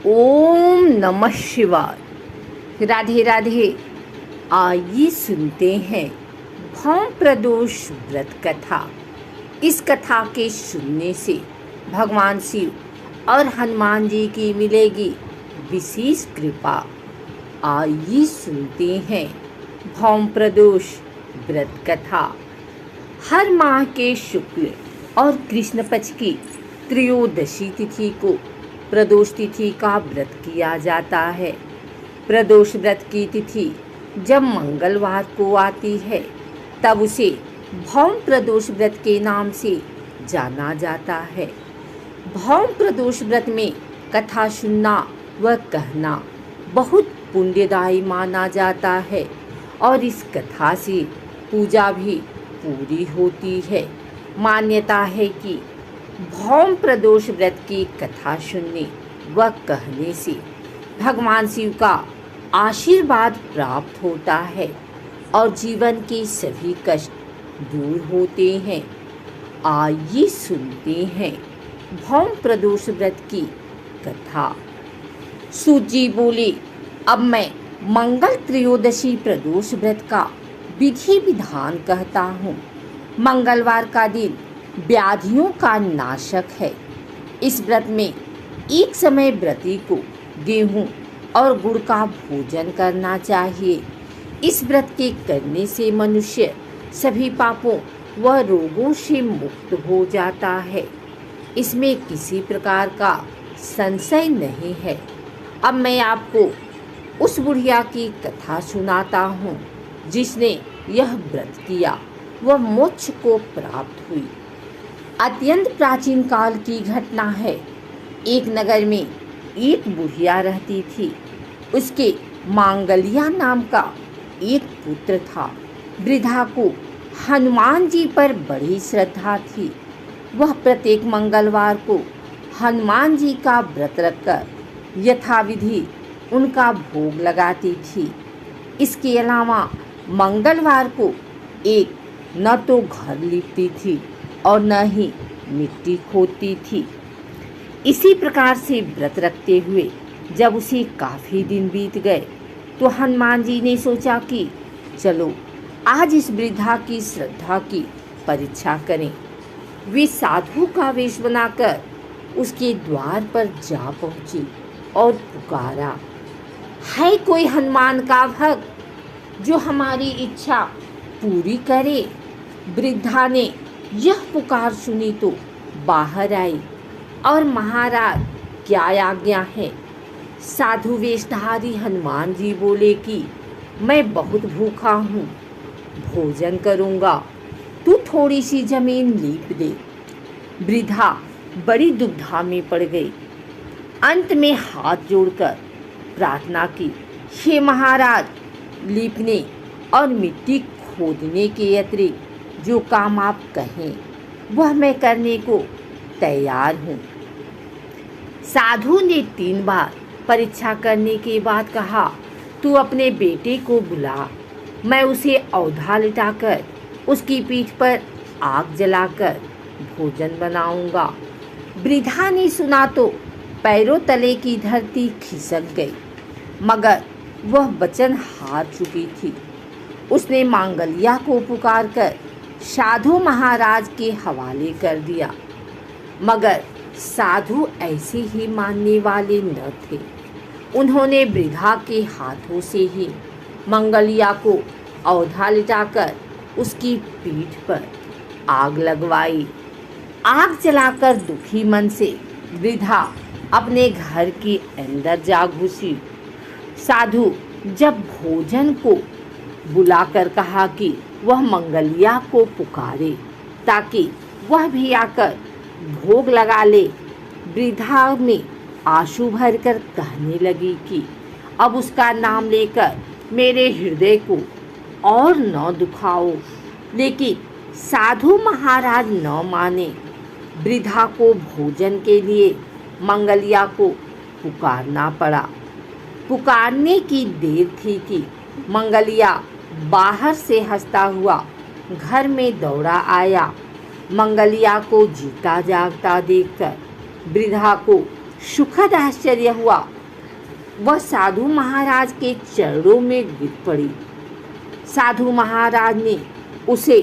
ओम नमः शिवाय। राधे राधे। आइए सुनते हैं भौम प्रदोष व्रत कथा। इस कथा के सुनने से भगवान शिव और हनुमान जी की मिलेगी विशेष कृपा। आइए सुनते हैं भौम प्रदोष व्रत कथा। हर माह के शुक्ल और कृष्ण पक्ष की त्रयोदशी तिथि को प्रदोष तिथि का व्रत किया जाता है। प्रदोष व्रत की तिथि जब मंगलवार को आती है तब उसे भौम प्रदोष व्रत के नाम से जाना जाता है। भौम प्रदोष व्रत में कथा सुनना व कहना बहुत पुण्यदायी माना जाता है और इस कथा से पूजा भी पूरी होती है। मान्यता है कि भौम प्रदोष व्रत की कथा सुनने व कहने से भगवान शिव का आशीर्वाद प्राप्त होता है और जीवन के सभी कष्ट दूर होते हैं। आइए सुनते हैं भौम प्रदोष व्रत की कथा। सूत जी बोले, अब मैं मंगल त्रयोदशी प्रदोष व्रत का विधि विधान कहता हूँ। मंगलवार का दिन व्याधियों का नाशक है। इस व्रत में एक समय व्रती को गेहूं और गुड़ का भोजन करना चाहिए। इस व्रत के करने से मनुष्य सभी पापों व रोगों से मुक्त हो जाता है। इसमें किसी प्रकार का संशय नहीं है। अब मैं आपको उस बुढ़िया की कथा सुनाता हूँ जिसने यह व्रत किया वह मोक्ष को प्राप्त हुई। अत्यंत प्राचीन काल की घटना है। एक नगर में एक बुढ़िया रहती थी। उसके मांगलिया नाम का एक पुत्र था। वृद्धा को हनुमान जी पर बड़ी श्रद्धा थी। वह प्रत्येक मंगलवार को हनुमान जी का व्रत रखकर यथाविधि उनका भोग लगाती थी। इसके अलावा मंगलवार को एक न तो घर लीपती थी और न ही मिट्टी खोदती थी। इसी प्रकार से व्रत रखते हुए जब उसे काफ़ी दिन बीत गए तो हनुमान जी ने सोचा कि चलो आज इस वृद्धा की श्रद्धा की परीक्षा करें। वे साधु का वेश बनाकर उसके द्वार पर जा पहुंची और पुकारा, है कोई हनुमान का भक्त जो हमारी इच्छा पूरी करे। वृद्धा ने यह पुकार सुनी तो बाहर आई और महाराज क्या आज्ञा है। साधु वेशधारी हनुमान जी बोले कि मैं बहुत भूखा हूँ, भोजन करूँगा, तू थोड़ी सी जमीन लीप दे। वृद्धा बड़ी दुविधा में पड़ गई। अंत में हाथ जोड़कर प्रार्थना की, हे महाराज, लीपने और मिट्टी खोदने के अतिरिक्त जो काम आप कहें वह मैं करने को तैयार हूँ। साधु ने 3 बार परीक्षा करने के बाद कहा, तू अपने बेटे को बुला, मैं उसे औधा लिटाकर उसकी पीठ पर आग जलाकर भोजन बनाऊंगा। वृद्धा ने सुना तो पैरों तले की धरती खिसक गई, मगर वह वचन हार चुकी थी। उसने मांगलिया को पुकारकर साधु महाराज के हवाले कर दिया, मगर साधु ऐसे ही मानने वाले न थे। उन्होंने वृद्धा के हाथों से ही मंगलिया को औधा लिटाकर उसकी पीठ पर आग लगवाई। आग जलाकर दुखी मन से वृद्धा अपने घर के अंदर जा घुसी। साधु जब भोजन को बुलाकर कहा कि वह मंगलिया को पुकारे ताकि वह भी आकर भोग लगा ले, वृद्धा में आंसू भरकर कहने लगी कि अब उसका नाम लेकर मेरे हृदय को और न दुखाओ। लेकिन साधु महाराज न माने। वृद्धा को भोजन के लिए मंगलिया को पुकारना पड़ा। पुकारने की देर थी कि मंगलिया बाहर से हंसता हुआ घर में दौड़ा आया। मंगलिया को जीता जागता देखकर वृद्धा को सुखद आश्चर्य हुआ। वह साधु महाराज के चरणों में गिर पड़ी। साधु महाराज ने उसे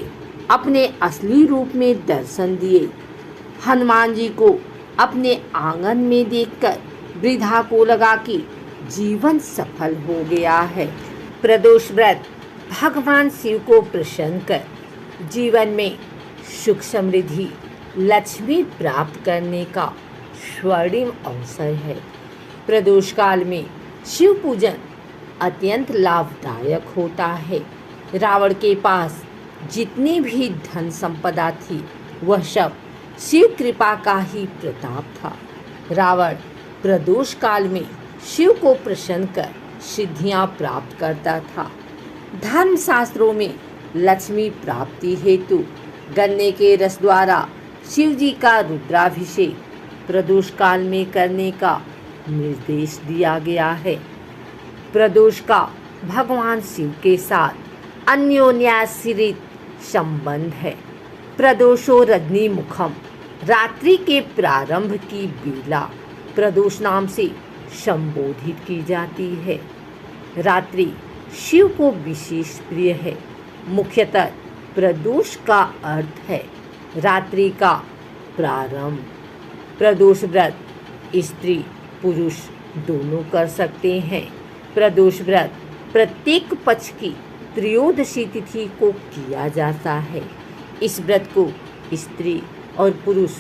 अपने असली रूप में दर्शन दिए। हनुमान जी को अपने आंगन में देखकर वृद्धा को लगा कि जीवन सफल हो गया है। प्रदोष व्रत भगवान शिव को प्रसन्न कर जीवन में सुख समृद्धि लक्ष्मी प्राप्त करने का स्वर्णिम अवसर है। प्रदोष काल में शिव पूजन अत्यंत लाभदायक होता है। रावण के पास जितनी भी धन संपदा थी वह सब शिव कृपा का ही प्रताप था। रावण प्रदोष काल में शिव को प्रसन्न कर सिद्धियां प्राप्त करता था। धर्म शास्त्रों में लक्ष्मी प्राप्ति हेतु गन्ने के रस द्वारा शिव जी का रुद्राभिषेक प्रदोष काल में करने का निर्देश दिया गया है। प्रदोष का भगवान शिव के साथ अन्योन्याश्रित संबंध है। प्रदोषो रजनी मुखम, रात्रि के प्रारंभ की बेला प्रदोष नाम से संबोधित की जाती है। रात्रि शिव को विशेष प्रिय है। मुख्यतः प्रदोष का अर्थ है रात्रि का प्रारंभ। प्रदोष व्रत स्त्री पुरुष दोनों कर सकते हैं। प्रदोष व्रत प्रत्येक पक्ष की त्रयोदशी तिथि को किया जाता है। इस व्रत को स्त्री और पुरुष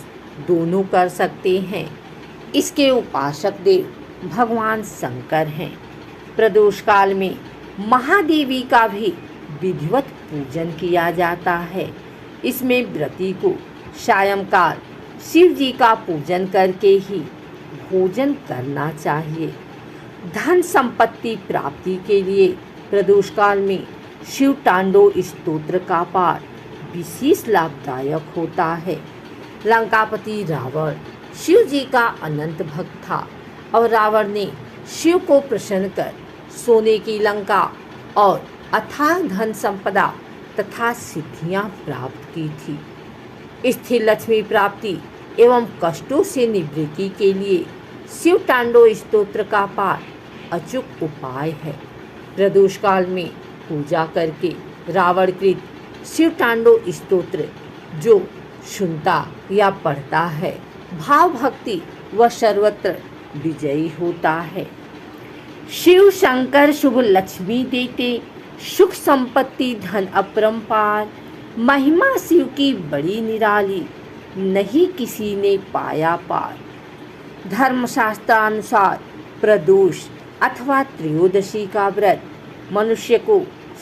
दोनों कर सकते हैं। इसके उपासक देव भगवान शंकर हैं। प्रदोष काल में महादेवी का भी विधिवत पूजन किया जाता है। इसमें व्रती को सायंकाल शिव जी का पूजन करके ही भोजन करना चाहिए। धन संपत्ति प्राप्ति के लिए प्रदोष काल में शिव तांडव स्तोत्र का पाठ विशेष लाभदायक होता है। लंकापति रावण शिव जी का अनंत भक्त था और रावण ने शिव को प्रसन्न कर सोने की लंका और अथाह धन संपदा तथा सिद्धियां प्राप्त की थी। स्थिर लक्ष्मी प्राप्ति एवं कष्टों से निवृत्ति के लिए शिव तांडव स्तोत्र का पाठ अचूक उपाय है। प्रदोष काल में पूजा करके रावणकृत शिव तांडव स्तोत्र जो सुनता या पढ़ता है भाव भक्ति व सर्वत्र विजयी होता है। शिव शंकर शुभ लक्ष्मी देते, सुख संपत्ति धन अपरंपार। महिमा शिव की बड़ी निराली, नहीं किसी ने पाया पार। धर्मशास्त्रानुसार प्रदोष अथवा त्रयोदशी का व्रत मनुष्य को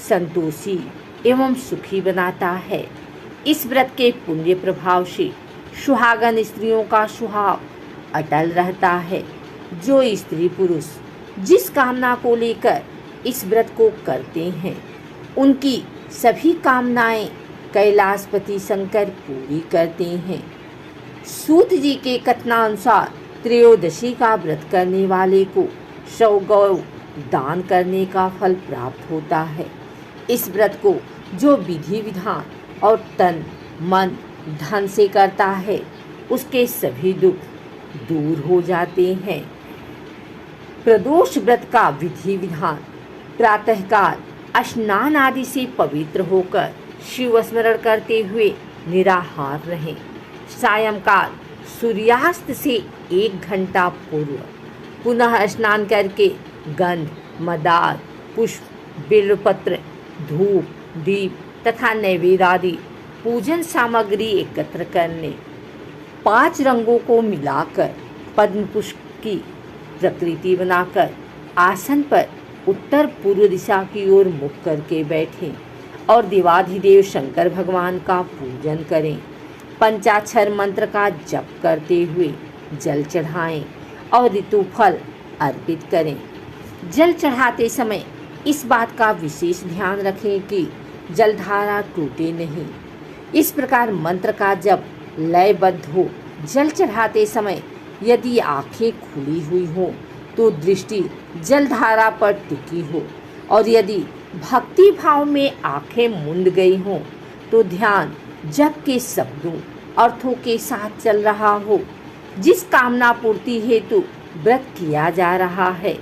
संतोषी एवं सुखी बनाता है। इस व्रत के पुण्य प्रभाव से सुहागन स्त्रियों का सुहाग अटल रहता है। जो स्त्री पुरुष जिस कामना को लेकर इस व्रत को करते हैं उनकी सभी कामनाएं कैलाशपति शंकर पूरी करते हैं। सूत जी के कथनानुसार त्रयोदशी का व्रत करने वाले को 100 गौ दान करने का फल प्राप्त होता है। इस व्रत को जो विधि विधान और तन मन धन से करता है उसके सभी दुख दूर हो जाते हैं। प्रदोष व्रत का विधि विधान: प्रातःकाल स्नान आदि से पवित्र होकर शिव स्मरण करते हुए निराहार रहें। सायंकाल सूर्यास्त से 1 घंटा पूर्व पुनः स्नान करके गंध, मदार, पुष्प, बेलपत्र, धूप, दीप तथा नैवेद्य आदि पूजन सामग्री एकत्र करने। 5 रंगों को मिलाकर पद्म पुष्प की प्रकृति बनाकर आसन पर उत्तर पूर्व दिशा की ओर मुख करके बैठें और देवाधिदेव शंकर भगवान का पूजन करें। पंचाक्षर मंत्र का जप करते हुए जल चढ़ाएं और ऋतुफल अर्पित करें। जल चढ़ाते समय इस बात का विशेष ध्यान रखें कि जलधारा टूटे नहीं। इस प्रकार मंत्र का जप लयबद्ध हो। जल चढ़ाते समय यदि आंखें खुली हुई हो तो दृष्टि जलधारा पर टिकी हो और यदि भक्ति भाव में आंखें मूंद गई हों तो ध्यान जप के शब्दों अर्थों के साथ चल रहा हो। जिस कामना पूर्ति हेतु व्रत किया जा रहा है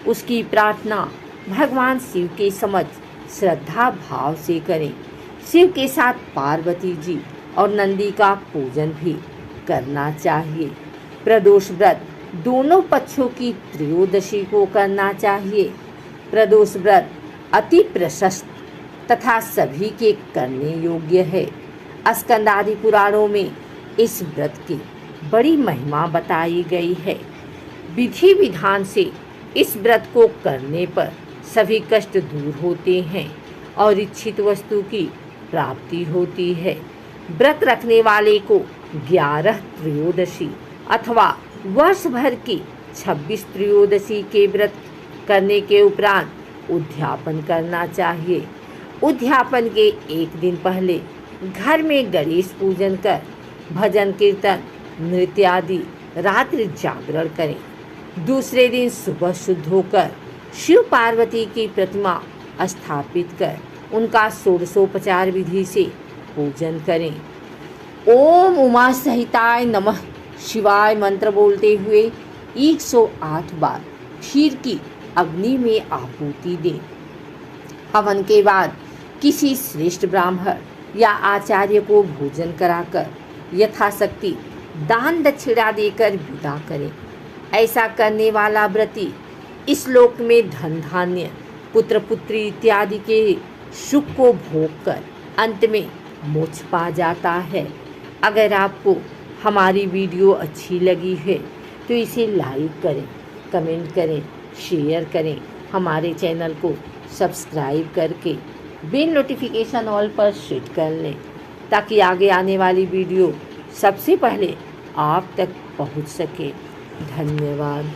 उसकी प्रार्थना भगवान शिव के समक्ष श्रद्धा भाव से करें। शिव के साथ पार्वती जी और नंदी का पूजन भी करना चाहिए। प्रदोष व्रत दोनों पक्षों की त्रयोदशी को करना चाहिए। प्रदोष व्रत अति प्रशस्त तथा सभी के करने योग्य है। स्कंदादि पुराणों में इस व्रत की बड़ी महिमा बताई गई है। विधि विधान से इस व्रत को करने पर सभी कष्ट दूर होते हैं और इच्छित वस्तु की प्राप्ति होती है। व्रत रखने वाले को 11 त्रयोदशी अथवा वर्ष भर की 26 त्रयोदशी के व्रत करने के उपरांत उद्यापन करना चाहिए। उद्यापन के एक दिन पहले घर में गणेश पूजन कर भजन कीर्तन नृत्य आदि रात्रि जागरण करें। दूसरे दिन सुबह शुद्ध होकर शिव पार्वती की प्रतिमा स्थापित कर उनका षोडशोपचार विधि से पूजन करें। ओम उमा सहिताय नमः शिवाय मंत्र बोलते हुए 108 बार खीर की अग्नि में आहुति दें। हवन के बाद किसी श्रेष्ठ ब्राह्मण या आचार्य को भोजन कराकर यथाशक्ति दान दक्षिणा देकर विदा करें। ऐसा करने वाला व्रती इस लोक में धन धान्य पुत्र पुत्री इत्यादि के सुख को भोग कर अंत में मोक्ष पा जाता है। अगर आपको हमारी वीडियो अच्छी लगी है तो इसे लाइक करें, कमेंट करें, शेयर करें। हमारे चैनल को सब्सक्राइब करके बेल नोटिफिकेशन ऑल पर सेट कर लें ताकि आगे आने वाली वीडियो सबसे पहले आप तक पहुंच सके। धन्यवाद।